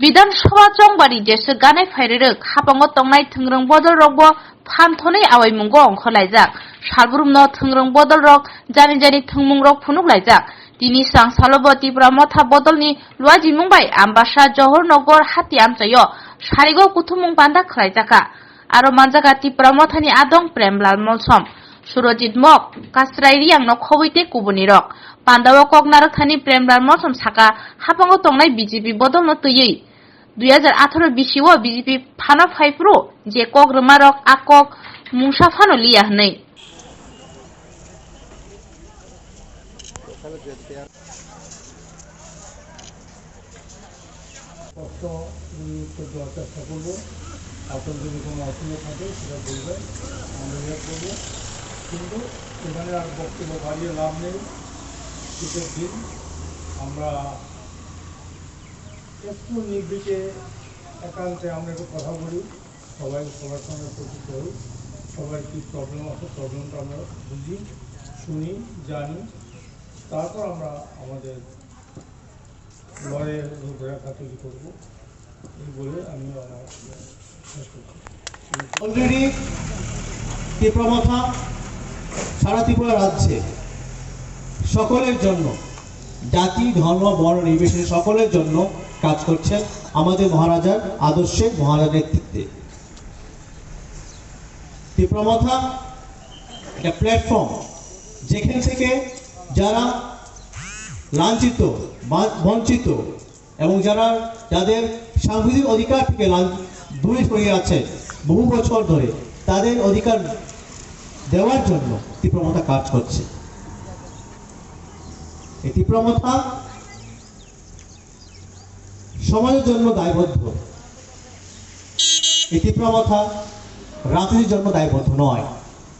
বিধানসভা জংবারি দেশে গানাই ফাইরেরক হাপাঙ্গ তংনাই থংরং বদল রকবো ফানথनै আওয়াই মুঙ্গো অংখ লাইজাক সালবুরুমনো থংরং বদল রক জানি জানি থংমুং রক ফুনুক লাইজাক তিনি সাং সালবো ত্রিপুরা মথা বদলনি লুয়াজি মুংবাই আমবাসা জহরনगर হাতি আমচাयो সারিগো কুথুমুং পান্ডা খলাইজাকা আরো মানজাকা ত্রিপুরা মথানি আদং প্রেমলাল মলসম সুরজিৎ মক কাস্রাই রিয়াংনো খবৈতে কুবনি রক পান্ডাও ককনারক থানি প্রেমলাল মলসম সাকা হাপাঙ্গ তংনাই বিজেপি বদলনো তৈয়ই 2018 বিসিও বিজেপি ফানো ফাইপ্রো যে কক রমারক আকক মুসা ফানো লিয়া হनै চেষ্টা করবো আপনার যদি কোনো অসুবিধা থাকে সেটা বলবেন আমরা ইয়ে করবো কিন্তু এখানে আর বক্তব্য বাড়িয়ে লাভ নেই শীতের দিন আমরা একটু নির্বিকে একান্তে আমরা একটু কথা বলি সবার সঙ্গে পরিচিত হই সবার কী প্রবলেম আছে প্রবলেমটা আমরা বুঝি শুনি জানি তারপর আমরা আমাদের লড়াইয়ের রূপরেখা তৈরি করবো এই বলে আমি আমার শেষ করছি। অলরেডি ত্রিপুরা মথা সারা ত্রিপুরা রাজ্যে সকলের জন্য জাতি ধর্ম বর্ণ নির্বিশেষে সকলের জন্য কাজ করছেন আমাদের মহারাজার আদর্শে মহারাজার নেতৃত্বে। ত্রিপুরা মথা একটা প্ল্যাটফর্ম যেখান থেকে যারা লাঞ্ছিত বঞ্চিত এবং যাদের সাংবিধানিক অধিকার থেকে দূরে সরিয়ে আছে বহু বছর ধরে তাদের অধিকার দেওয়ার জন্য ত্রিপুরা মথা কাজ করছে। এই ত্রিপুরা মথা সমাজের জন্য দায়বদ্ধ। এই ত্রিপুরা মথা রাজনীতির জন্য দায়বদ্ধ নয়।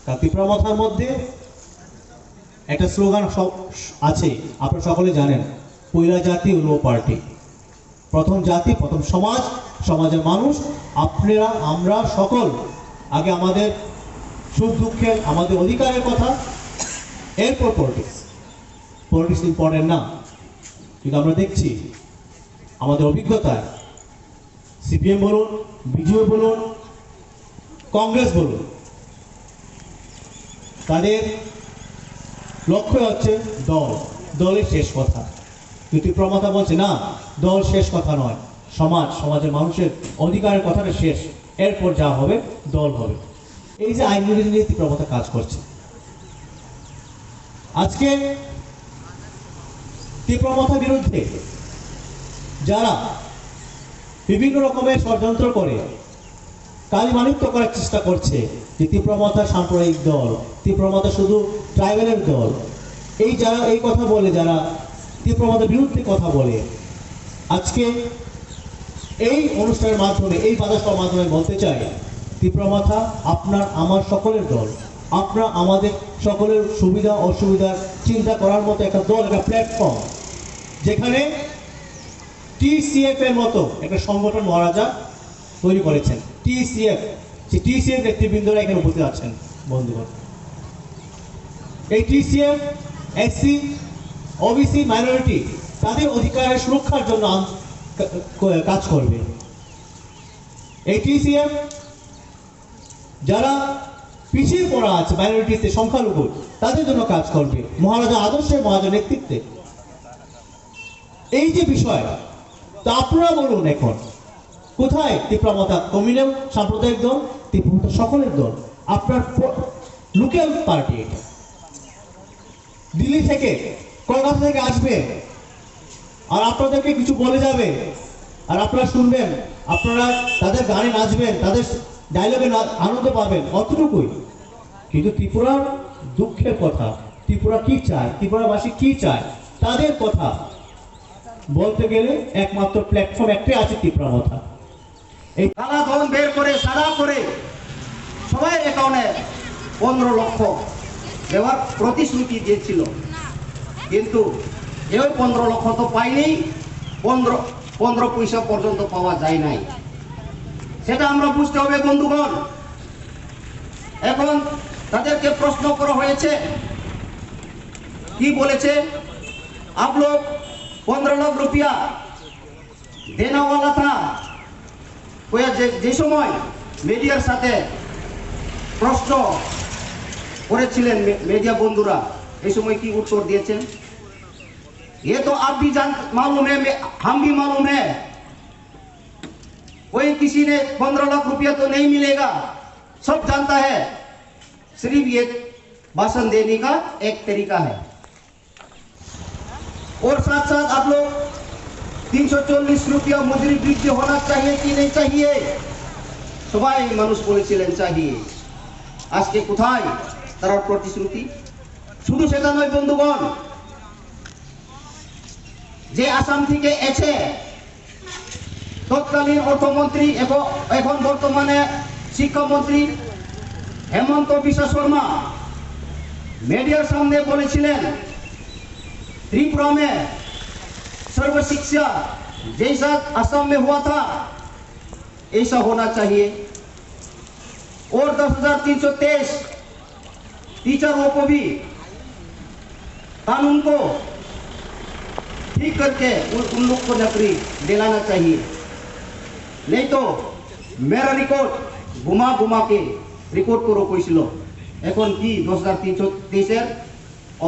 কারণ ত্রিপুরা মথার মধ্যে একটা স্লোগান আছে, আপনারা সকলে জানেন, পয়লা জাতি ও লো পার্টি। প্রথম জাতি প্রথম সমাজ, সমাজের মানুষ আপনারা আমরা সকল আগে আমাদের সুখ দুঃখের আমাদের অধিকারের কথা, এরপর পলিটিক্স। পলিটিক্স ইম্পর্টেন্ট না, কিন্তু আমরা দেখছি আমাদের অভিজ্ঞতায় সিপিএম বলুন, বিজেপি বলুন, কংগ্রেস বলুন, তাদের লক্ষ্য হচ্ছে দলের শেষ কথা। কিন্তু প্রমতা বলছে না, দল শেষ কথা নয়, সমাজের মানুষের অধিকারের কথাটা শেষ, এরপর যা হবে দল হবে। এই যে আইনজীবী নিয়ে প্রমতা কাজ করছে। আজকে ত্রিপ্রমতার বিরুদ্ধে যারা বিভিন্ন রকমের ষড়যন্ত্র করে কালিমালিপ্ত করার চেষ্টা করছে যে ত্রিপ্রমতা সাম্প্রদায়িক দল, ত্রিপ্রমতা শুধু ট্রাইবেলের দল, যারা এই কথা বলে, যারা ত্রিপ্রমতার বিরুদ্ধে কথা বলে, আজকে এই অনুষ্ঠানের মাধ্যমে এই বাজার মাধ্যমে বলতে চাই, ত্রিপ্রমতা আপনার আমার সকলের দল। আপনার আমাদের সকলের সুবিধা অসুবিধার চিন্তা করার মতো একটা দল, একটা প্ল্যাটফর্ম, যেখানে টিসিএফ এর মতো একটা সংগঠন মহারাজা তৈরি করেছেন। টিসিএফ, সেই টিসিএফ নেতৃবৃন্দরা এখানে উপস্থিত আছেন বন্ধুগণ। এই টিসিএফ এসসি ওবিসি মাইনরিটি তাদের অধিকারের সুরক্ষার জন্য কাজ করবে। এই টিসিএফ যারা পিছিয়ে পড়া আছে মাইনরিটিতে, সংখ্যালঘু, তাদের জন্য কাজ করবে মহারাজা আদর্শে, মহারাজার নেতৃত্বে। এই যে বিষয়, তা আপনারা বলুন এখন কোথায় ত্রিপ্রমতা কমিউনাল সাম্প্রদায়িক দল, ত্রিপ্রমতা সকলের দল, আপনার লোকাল পার্টি। এটা দিল্লি থেকে কলকাতা থেকে আসবে আর আপনাদেরকে কিছু বলে যাবে, আর আপনারা শুনবেন, আপনারা তাদের গানে নাচবেন, তাদের ডায়লগে আনন্দ পাবেন, অতটুকুই। কিন্তু ত্রিপুরার দুঃখের কথা, ত্রিপুরা কি চায়, ত্রিপুরাবাসী কি চায়, তাদের কথা বলতে গেলে একমাত্র প্ল্যাটফর্ম একটাই আছে, ত্রিপুরা মথা। এই কালা ধন বের করে সাদা করে সবাই অ্যাকাউন্টে 15 লক্ষ দেওয়ার প্রতিশ্রুতি দিয়েছিল, কিন্তু এই 15 লক্ষ তো পাইনি, 15 পয়সা পর্যন্ত পাওয়া যায় নাই। সেটা আমরা বুঝতে হবে বন্ধুগণ। এখন তাদেরকে প্রশ্ন করা হয়েছে, কি বলেছে, आप लोग 15 लाख रुपया देने वाला था, যে সময় মিডিয়ার সাথে প্রশ্ন করেছিলেন মিডিয়া বন্ধুরা, এই সময় কি উত্তর দিয়েছেন? ये तो आप भी मालूम है, हम भी मालूम है, कोई किसी ने 15 लाख रुपया तो नहीं मिलेगा, सब जानता है, सिर्फ ये भाषण देने का एक तरीका है। और साथ साथ आप लोग 340 रुपया मजूरी বৃদ্ধি होना चाहिए कि नहीं चाहिए? সবাই মানুষ বলেছিলেন चाहिए। আজকে কোথায় তার প্রতিশ্রুতি? শুধু সেটা নয় বন্ধুগণ, যে আসাম থেকে এসে তৎকালীন অর্থমন্ত্রী এখন বর্তমানে শিক্ষামন্ত্রী हेमंत बिश्वा शर्मा मीडिया सामने बोलेছিলেন त्रिपुरा में सर्व शिक्षा जैसा असम में हुआ था ऐसा होना चाहिए। और 10,323 टीचरों को भी कानून को ठीक करके उन लोग को नौकरी दिलाना चाहिए, नहीं तो मेरा रिकॉर्ड घुमा घुमा के रिकॉर्ड करो কইছিল। এখন কি 10,323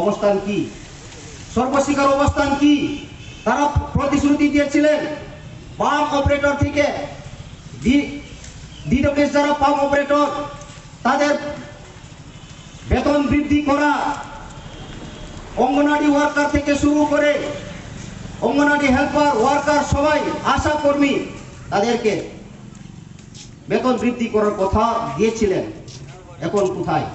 অবস্থান কি, সর্বশিক্ষার অবস্থান কি? তারা প্রতিশ্রুতি দিয়েছিলেন পাম অপারেটর থেকে ডিডব্লিউএস যারা পাম অপারেটর তাদের বেতন বৃদ্ধি করা, অঙ্গনওয়াড়ি ওয়ার্কার থেকে শুরু করে অঙ্গনওয়াড়ি হেল্পার ওয়ার্কার সবাই আশা কর্মী তাদেরকে বেতন বৃদ্ধি করার কথা দিয়েছিলেন। এখন কোথায়?